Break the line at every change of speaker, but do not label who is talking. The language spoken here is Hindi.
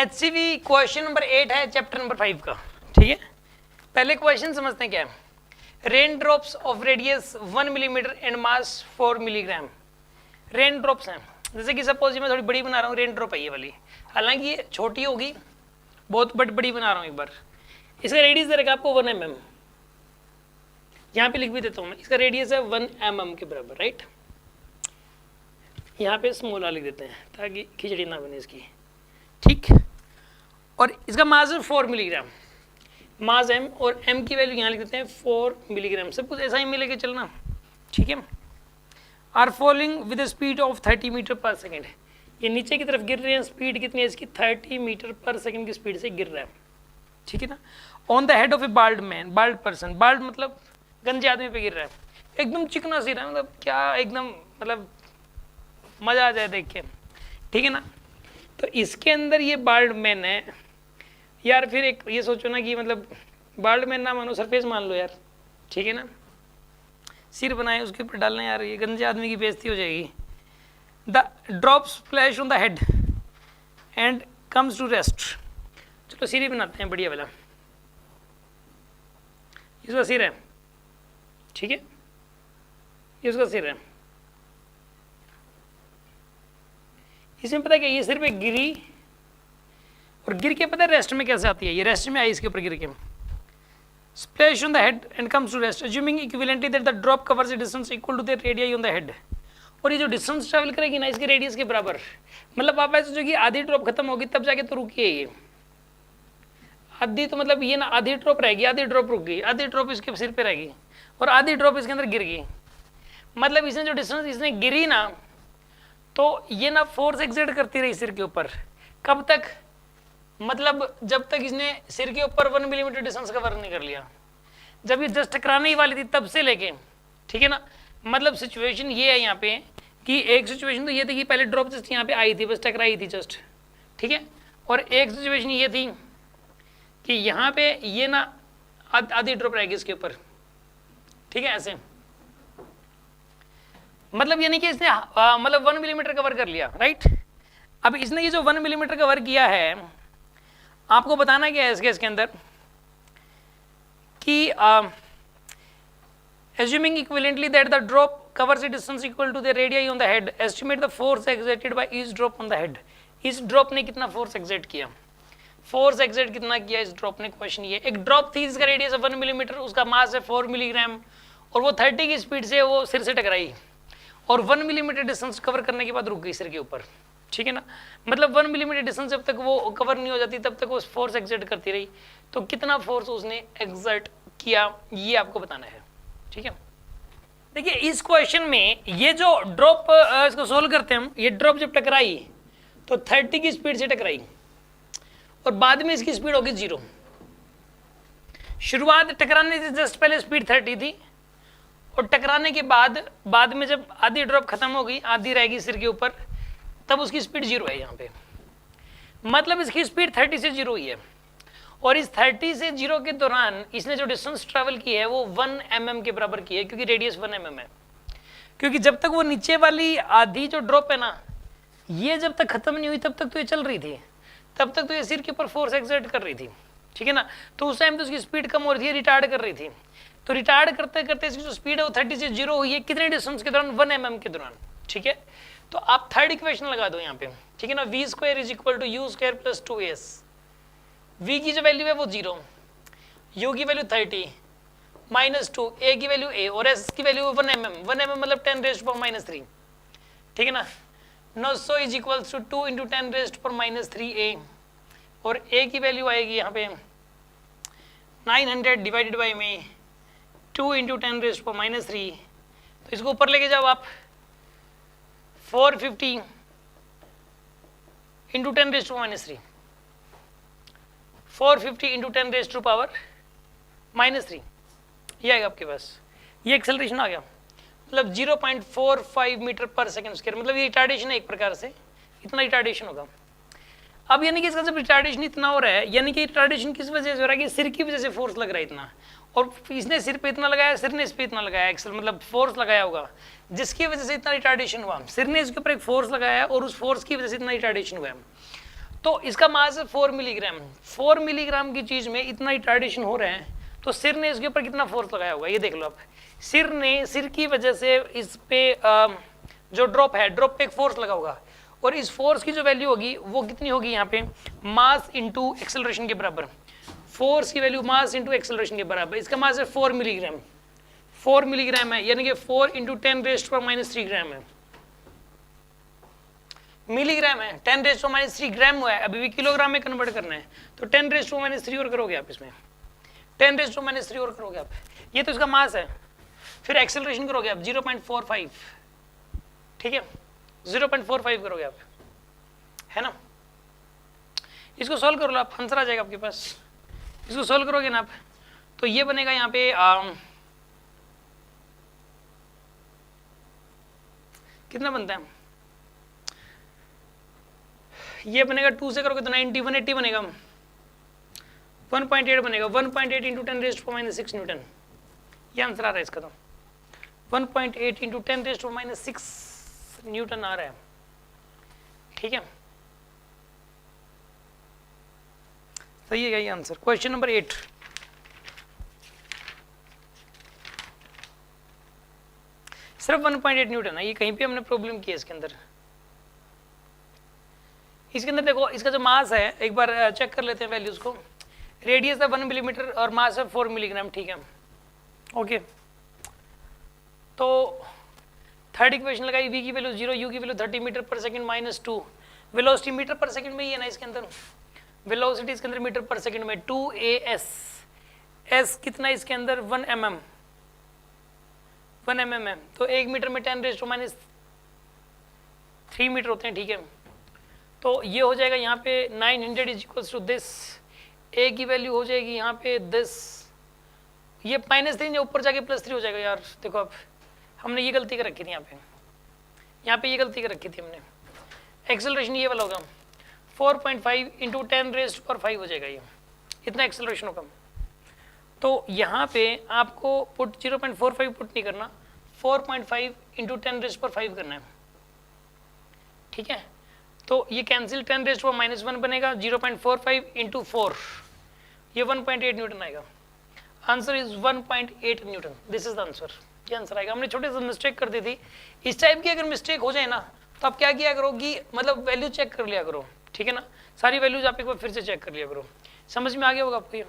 HCV क्वेश्चन नंबर 8 है चैप्टर नंबर 5 का, ठीक है। पहले क्वेश्चन समझते हैं क्या है। Rain drops of radius 1 millimetre and mass 4 milligram. Rain drops हैं, जैसे कि सपोज मैं थोड़ी बड़ी बना रहा हूँ, रेन ड्रॉप है ये वाली, हालांकि ये छोटी होगी बहुत, बट बड़ी बना रहा हूँ एक बार। इसका रेडियस दे रखा आपको 1 mm, यहाँ पे लिख भी देता हूँ मैं, इसका रेडियस है 1 mm के बराबर, राइट। यहाँ पे स्मॉल लिख देते हैं ताकि खिचड़ी ना बने इसकी, ठीक। और इसका मास है 4 मिलीग्राम, मास m, और m की वैल्यू यहाँ लिख देते हैं 4 मिलीग्राम। सब कुछ ऐसा ही मिलेगा चलना, ठीक है। Are falling with speed of 30 metre per second. ये नीचे की तरफ गिर रहे हैं, स्पीड कितनी है इसकी 30 मीटर पर सेकेंड की स्पीड से गिर रहा है, ठीक है ना। On the head of A bald man, bald person, bald मतलब गंजे आदमी पे गिर रहा है, एकदम चिकना सी रहा है, मतलब क्या एकदम, मतलब मजा आ जाए देख के, ठीक है ना। तो इसके अंदर ये बाल्ड मैन है यार। फिर एक ये सोचो ना कि मतलब बाल्ड मैन ना मानो, सरफेस मान लो यार, ठीक है ना। सिर बनाए उसके ऊपर डालना यार, ये गंजे आदमी की बेइज्जती हो जाएगी। The drop splash on the head and comes to rest. चलो सिर ही बनाते हैं बढ़िया वाला, इसका सिर है, ठीक है, ये उसका सिर है। इसमें पता है क्या, ये सिर पे गिरी और गिर के पता है रेस्ट में कैसे आती है, ये रेस्ट में आई इसके ऊपर गिर के। Splash on the head and comes to rest assuming equivalently that the drop covers the distance equal to the radius on the head. और ये जो डिस्टेंस ट्रैवल करेगी ना इसके रेडियस के बराबर, मतलब आप ऐसे जो कि आधी ड्रॉप खत्म होगी तब जाके तो रुकी है ये आधी, तो मतलब ये ना आधी ड्रॉप रहेगी, आधी ड्रॉप रुक गई, आधी ड्रॉप इसके सिर पे रहेगी और आधी ड्रॉप इसके अंदर गिर गई। मतलब इसने जो डिस्टेंस इसने गिरी ना, तो ये ना फोर्स एक्सर्ट करती रही सिर के ऊपर, कब तक, मतलब जब तक इसने सिर के ऊपर 1 मिलीमीटर डिस्टेंस कवर नहीं कर लिया, जब ये जस्ट टकराने ही वाली थी तब से लेके, ठीक है ना। मतलब सिचुएशन ये है यहाँ पे कि एक सिचुएशन तो ये थी कि पहले ड्रॉप जस्ट यहाँ पे आई थी, बस टकराई थी जस्ट, ठीक है। और एक सिचुएशन ये थी कि यहाँ पे ये ना आधी ड्रॉप रहेगी इसके ऊपर, ठीक है, ऐसे। मतलब यानी कि इसने मतलब 1 मिलीमीटर कवर कर लिया, राइट। अब इसने ये जो 1 मिलीमीटर कवर किया है, आपको बताना क्या है इस केस के अंदर कि assuming equivalently that the drop covers a distance equal to the radii on the head, estimate the force exerted by each drop on the head। इस ड्रॉप ने कितना फोर्स एक्सर्ट किया, फोर्स एक्सर्ट कितना किया इस ड्रॉप ने, क्वेश्चन ये। एक ड्रॉप थी जिसका रेडियस है 1 मिलीमीटर, उसका मास है 4 मिलीग्राम, और वो 30 की स्पीड से वो सिर से टकराई और 1 मिलीमीटर डिस्टेंस कवर करने के बाद रुक गई सिर के ऊपर, ठीक है ना। मतलब 1 मिलीमीटर डिस्टेंस जब तक वो कवर नहीं हो जाती तब तक वो फोर्स एक्सर्ट करती रही, तो कितना फोर्स उसने एक्सर्ट किया ये आपको बताना है, ठीक है। देखिए इस क्वेश्चन में ये जो ड्रॉप, इसको सोल्व करते हैं हम, ये ड्रॉप जब टकराई तो 30 की स्पीड से टकराई और बाद में इसकी स्पीड होगी 0। शुरुआत टकराने से जस्ट पहले स्पीड 30 थी और टकराने के बाद में जब आधी ड्रॉप खत्म हो गई, आधी रहेगी सिर के ऊपर, तब उसकी स्पीड 0 है यहाँ पे। मतलब इसकी स्पीड 30 से 0 ही है, और इस 30 से 0 के दौरान इसने जो डिस्टेंस ट्रैवल की है वो 1 mm के बराबर की है, क्योंकि रेडियस 1 mm है। क्योंकि जब तक वो नीचे वाली आधी जो ड्रॉप है ना, ये जब तक खत्म नहीं हुई तब तक तो ये चल रही थी, तब तक तो ये सिर के ऊपर फोर्स एक्सर्ट कर रही थी, ठीक है ना। तो उस टाइम तो उसकी स्पीड कम हो रही थी, रिटार्ड कर रही थी। तो रिटार्ड करते करते इसकी जो स्पीड है वो 30 से 0 हुई है, कितने डिस्टेंस के दौरान, 1 mm के दौरान, ठीक है। तो आप थर्ड इक्वेशन लगा दो यहाँ पे, ठीक है ना। v square is equal to u square plus 2as। v की जो वैल्यू है वो 0, u की वैल्यू 30 माइनस 2, a की वैल्यू a, और s की वैल्यू 1 mm, 1 mm मतलब 10 रेज़्ड पावर माइनस 3, ठीक है ना। No so is equal to 2 into 10 raised power minus 3a, और a की वैल्यू आएगी यहाँ पे 900 डिवाइडेड बाई में 2 इंटू 10 रेज़्ड पावर माइनस 3। तो इसको ऊपर लेके जाओ आप, 450 into 10 raised power minus 3, 450 into 10 raised to power minus 3, ये आएगा आपके पास। ये एक्सेलरेशन आ गया, मतलब 0.45 मीटर पर सेकेंड स्क्वायर, मतलब ये रिटार्डेशन है एक प्रकार से, इतना रिटार्डेशन होगा। अब यानी कि इसका जब रिटार्डेशन इतना हो रहा है, यानी कि रिटार्डेशन किस वजह से हो रहा है कि सिर की वजह से फोर्स लग रहा है इतना, और इसने सिर पे इतना लगाया, सिर ने इस पे इतना लगाया, एक्सल मतलब फोर्स लगाया होगा, जिसकी वजह से इतना रिटार्डेशन हुआ। सिर ने इसके ऊपर एक फोर्स लगाया और उस फोर्स की वजह से इतना रिटार्डेशन हुआ है। तो इसका मास है 4 मिलीग्राम। 4 मिलीग्राम की चीज में इतना रिटार्डेशन हो रहा है, तो सिर ने इसके ऊपर कितना फोर्स लगाया होगा, ये देख लो आप। सिर की वजह से इस पे जो ड्रॉप है, ड्रॉप पे एक फोर्स लगा होगा, और इस फोर्स की जो वैल्यू होगी वो कितनी होगी यहाँ पे, मास इंटू एक्सेलरेशन के बराबर। फोर्स की वैल्यू मास इंटू एक्सेलरेशन के बराबर। इसका मास है 4 मिलीग्राम। 4 मिलीग्राम है, यानी कि 4 इंटू 10⁻³ ग्राम है। मिलीग्राम है, 10⁻³ ग्राम हुआ है, अभी भी किलोग्राम में कन्वर्ट करना है, तो 10⁻³ और करोगे आप इसमें, 10⁻³ और करोगे आप, ये तो इसका मास है। फिर एक्सेलरेशन करोगे आप 0.45, ठीक है, 0.45 करोगे आप, है ना। इसको सॉल्व कर लो आप, आंसर आ जाएगा आपके पास। इसको सॉल्व करोगे ना आप, तो ये बनेगा यहाँ पे कितना बनता है, ये बनेगा 2 से करोगे तो 90, 180 बनेगा, 1.8 बनेगा, 1.8 इंटू 10⁻⁶ न्यूटन, ये आंसर आ रहा है इसका। तो 1.8 इंटू 10⁻⁶ न्यूटन आ रहा है, ठीक है, सही है ये आंसर। क्वेश्चन नंबर 8, सिर्फ 1.8 न्यूटन है, ये कहीं पे हमने प्रॉब्लम की है इसके अंदर। इसके अंदर देखो, इसका जो मास है एक बार चेक कर लेते हैं वैल्यूज को। रेडियस है 1 मिलीमीटर और मास है 4 मिलीग्राम, ठीक है, ओके। तो थर्ड इक्वेशन लगाई, v की वैल्यू 0, u की वैल्यू 30 मीटर पर सेकंड -2। वेलोसिटी मीटर पर सेकंड में ही है ना इसके अंदर, वेलोसिटी इसके अंदर मीटर पर सेकंड में 2as, s कितना इसके अंदर 1 mm है, तो 1 मीटर में 10⁻³ मीटर होते हैं, ठीक है। तो ये हो जाएगा यहाँ पे 900 is equals to this, a की वैल्यू हो जाएगी यहाँ पे दिस, ये -3 ऊपर जाके +3 हो जाएगा। यार देखो अब हमने ये गलती कर रखी थी, यहाँ पे ये गलती कर रखी थी हमने। एक्सेलरेशन ये वाला होगा 4.5 इंटू 10⁻⁵ हो जाएगा, ये इतना एक्सेलरेशन होगा। तो यहाँ पे आपको पुट 0.45 पुट नहीं करना, 4.5 इंटू 10⁻⁵ करना है, ठीक है। तो ये कैंसिल, 10⁻⁻⁻1 बनेगा, 0.45 इंटू 4, ये 1.8 न्यूटन आएगा। Answer is 1.8 Newton, this is the answer, ये आंसर आएगा। हमने छोटे से मिस्टेक कर दी थी, इस टाइप की अगर मिस्टेक हो जाए ना तो आप क्या किया करो कि मतलब वैल्यू चेक कर लिया करो, ठीक है ना, सारी वैल्यूज आप एक बार फिर से चेक कर लिया करो। समझ में आ गया होगा आपको ये।